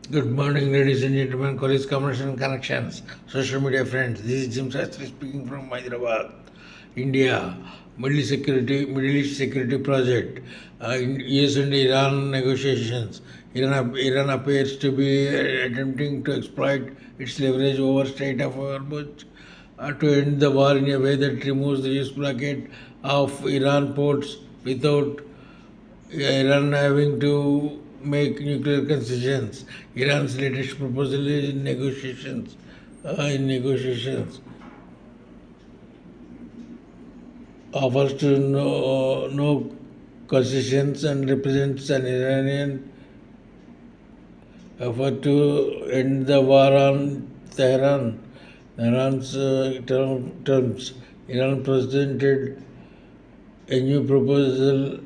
Good morning, ladies and gentlemen, colleagues, commercial connections, social media friends. This is Jim Sastry speaking from Hyderabad, India. Middle East Security Project, US and Iran negotiations. Iran appears to be attempting to exploit its leverage over Strait of Hormuz to end the war in a way that removes the US blockade of Iran ports without Iran having to make nuclear concessions. Iran's latest proposal is in negotiations offers to no concessions and represents an Iranian effort to end the war on Tehran. Iran's terms. Iran presented a new proposal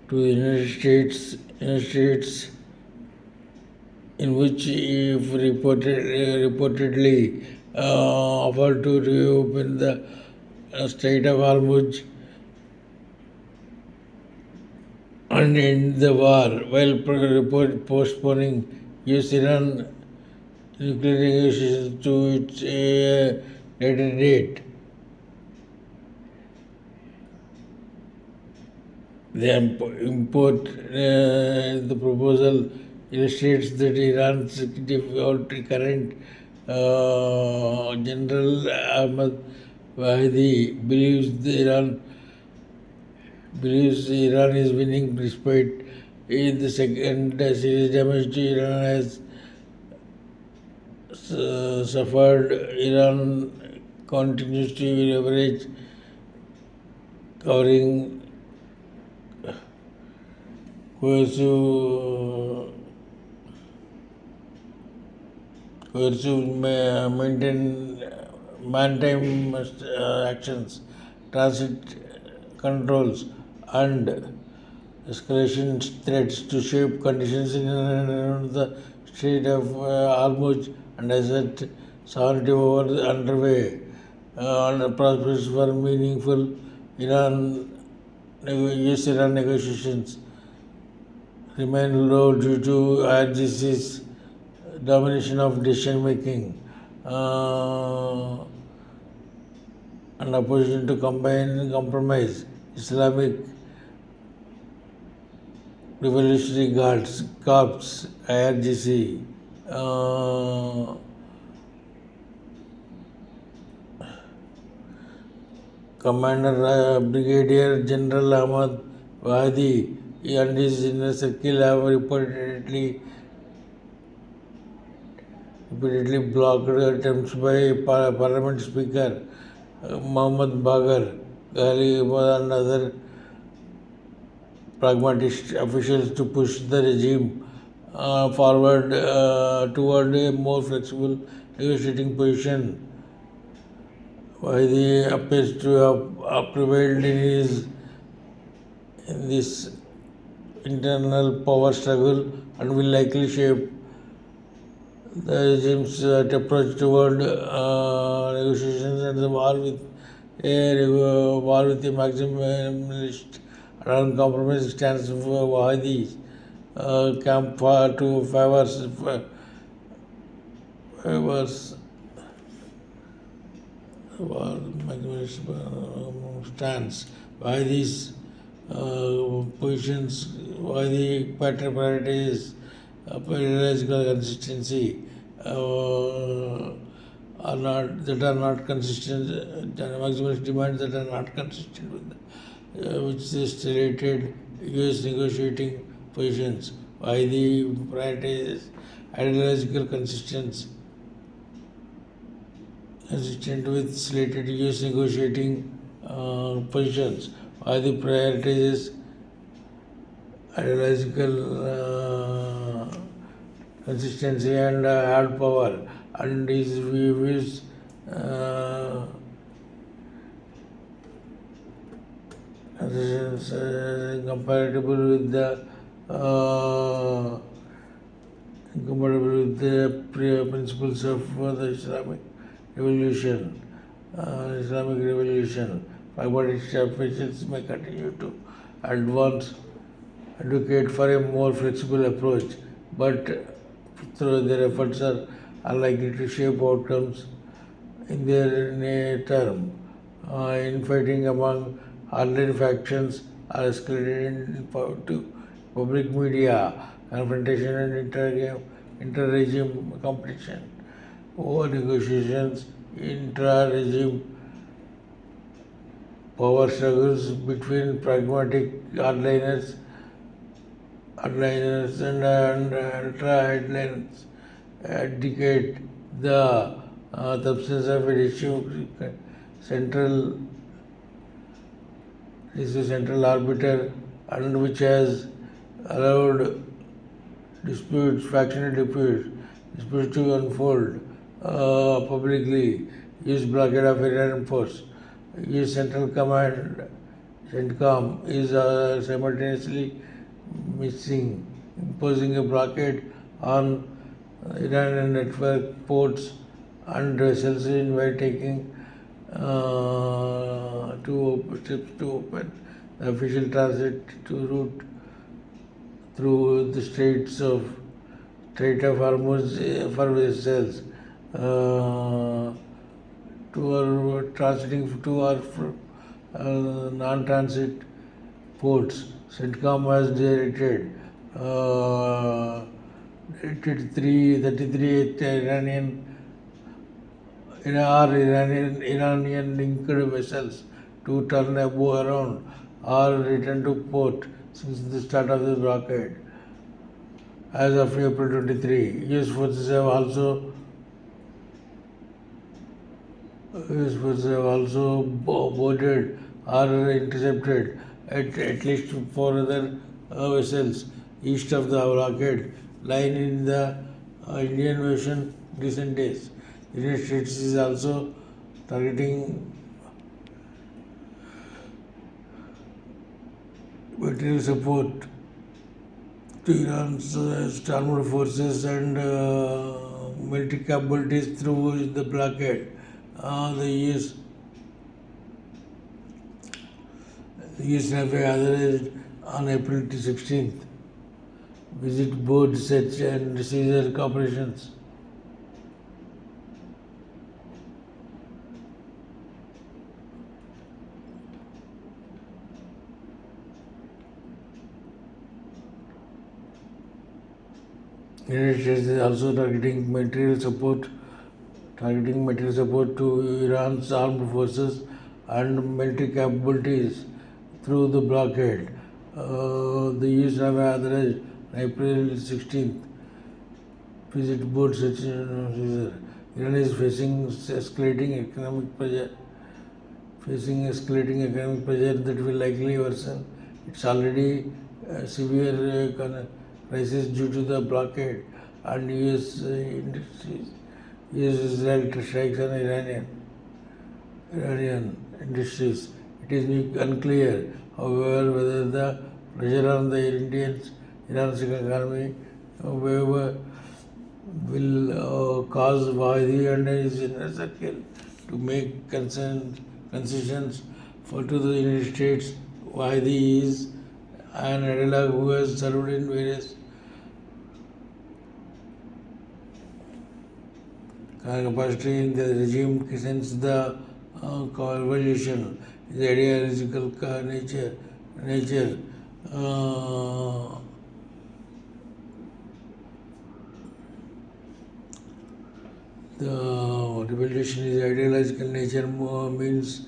to the United States in which if reportedly offered to reopen the Strait of Hormuz and end the war while postponing US-Iran nuclear negotiations to its later date. The proposal illustrates that Iran's current General Ahmad Wahidi believes Iran is winning despite the second serious damage to Iran has suffered. Iran continues to leverage covering coercive maintain maritime actions, transit controls, and escalation threats to shape conditions in and around the Strait of Hormuz and asset sovereignty over underway and prospects for meaningful Iran US-Iran negotiations remain low due to IRGC's domination of decision making and opposition to combine compromise. Islamic Revolutionary Guards, Corps, IRGC, Commander Brigadier General Ahmad Wahdi and his inner circle have repeatedly blocked attempts by Parliament Speaker Mohammad Bagar, Ghalib and other pragmatist officials to push the regime forward toward a more flexible negotiating position. Wahidi appears to have prevailed in this internal power struggle and will likely shape the regime's approach toward negotiations and the war with a maximalist and uncompromising stance of Wahidi camp to favors maximalist stance. Wahidi's positions, Wahidi prioritizes ideological consistency are not consistent, maximalist demands that are not consistent with which they stated US negotiating positions. Why the prioritizes ideological consistency consistent with slated US negotiating positions. Why the prioritizes ideological consistency and hard power and his views compatible with the principles of the Islamic Revolution. Pragmatic officials may continue to advocate for a more flexible approach but through their efforts are unlikely to shape outcomes in their near term. Infighting among online factions are escalated to public media, confrontation and inter-regime competition. Over negotiations, intra-regime power struggles between pragmatic hardliners and ultra-hardliners indicate the substance of an issue. Central is a central arbiter and which has allowed disputes to unfold publicly. Use blockade of Iranian force. Use Central Command, CENTCOM, is simultaneously missing, imposing a blockade on Iranian network ports and vessels while taking steps to open the official transit to route through the Strait of Hormuz for vessels to our transiting to our non-transit ports. CENTCOM has directed 333 Iranian linked vessels to turn around or return to port since the start of the blockade. As of April 23, US forces have also boarded or intercepted at least 4 other vessels east of the blockade line in the Indian Ocean recent days. The United States is also targeting material support to Iran's armed forces and military capabilities through the blockade. The US Navy authorized on April 16th visit board search and seizure operations. United States is also targeting material support to Iran's armed forces and military capabilities through the blockade. The US Navy authorized on April 16th visit board such Iran is facing escalating economic pressure that will likely worsen its already severe crisis due to the blockade and US-Israel strikes on Iranian industries. It is unclear, however, whether the pressure on the Iran's economy will cause Wahidi and his inner circle to make concessions to the United States. Wahidi is an ideologue who has served in various capacity in the regime since the revolution. His ideological nature the revolution is ideological nature means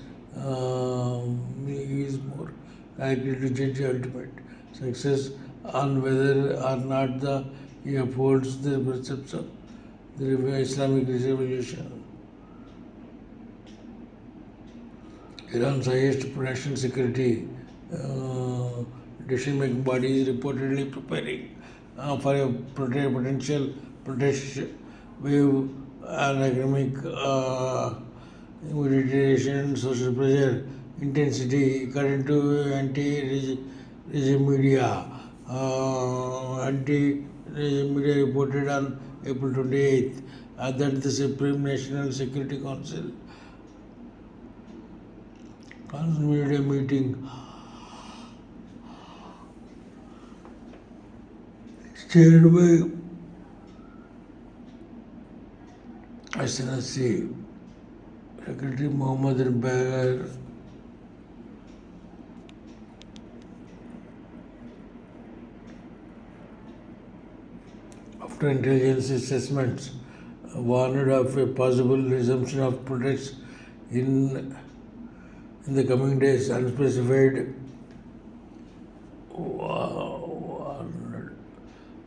he is more likely to judge ultimate success on whether or not he upholds the precepts of the Islamic revolution. Iran's highest national security decision-making body is reportedly preparing for a potential protest wave and economic deterioration, social pressure, intensity, according to anti-regime media. Anti-regime media reported on April 28th that the Supreme National Security Council convened a meeting chaired by SNSC Secretary Mohammad Bagar. After intelligence assessments, warned of a possible resumption of protests in the coming days, unspecified warned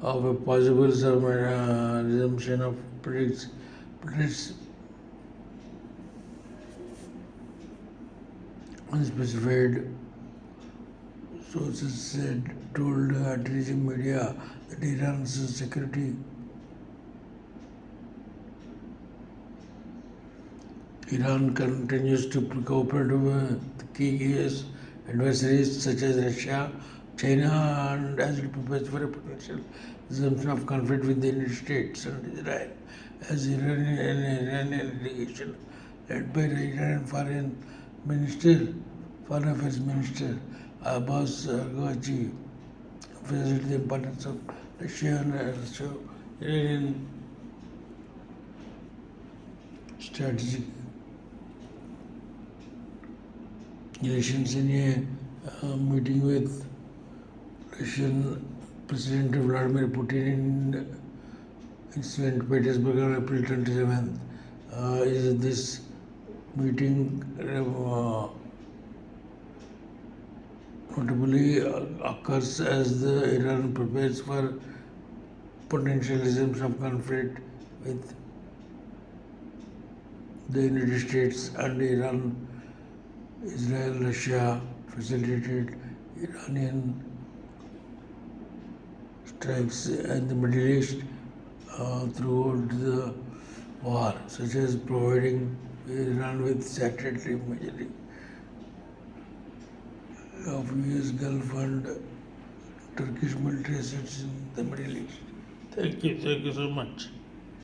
of a possible resumption of protests unspecified sources told Atlantic media that Iran's security Iran continues to cooperate with key US adversaries such as Russia, China, and as it prepares for a potential resumption of conflict with the United States and Israel, as Iranian delegation led by the Iranian Foreign Affairs Minister Abbas Araghchi emphasized the importance of Russian Iranian strategic relations in a meeting with Russian President Vladimir Putin in St. Petersburg on April 27th. This meeting notably occurs as the Iran prepares for potential resumption of conflict with the United States and Iran. Israel, Russia facilitated Iranian strikes in the Middle East throughout the war, such as providing Iran with satellite imagery of US Gulf and Turkish military assets in the Middle East. Thank you so much.